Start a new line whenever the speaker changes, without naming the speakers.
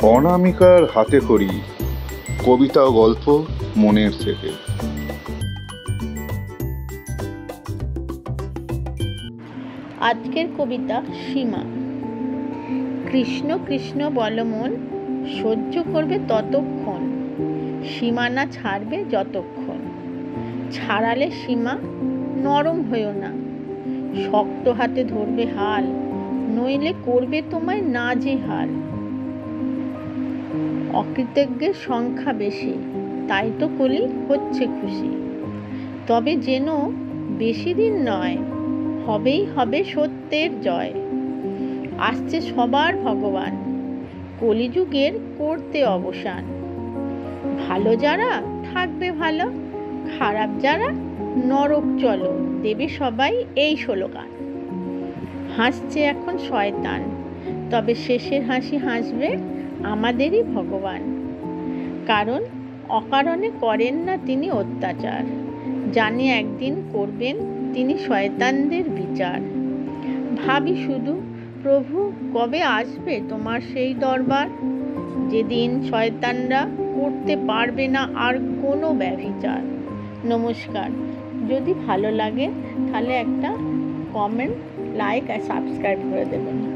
অনামিকার হাতে খড়ি, কবিতা ও গল্প মনের থেকে।
আজকের কবিতা সীমা। কৃষ্ণ কৃষ্ণ বল মন, সহ্য করবে ততক্ষণ, সীমানা ছাড়বে যতক্ষণ। ছাড়ালে সীমা নরম হইও না, শক্ত হাতে ধরবে হাল, নইলে করবে তোমায় নাজেহাল। অকৃতজ্ঞের সংখ্যা বেশি, তাই তো কলি হচ্ছে খুশি। তবে যেন বেশি দিন নয়, হবেই হবে সত্যের জয়। আসছে সবার ভগবান, কলিযুগের করতে অবসান। ভালো যারা থাকবে ভালো, খারাপ যারা নরক চলো, দেবে সবাই এই স্লোগান। হাসছে এখন শয়তান, তবে শেষের হাসি হাসবে আমাদেরই ভগবান। কারণ অকারণে করেন না তিনি অত্যাচার, জানি একদিন করবেন তিনি শয়তানদের বিচার। ভাবি শুধু প্রভু কবে আসবে তোমার সেই দরবার, যেদিন শয়তানরা করতে পারবে না আর কোনো ব্যভিচার। নমস্কার। যদি ভালো লাগে তাহলে একটা কমেন্ট, লাইক আর সাবস্ক্রাইব করে দেবেন।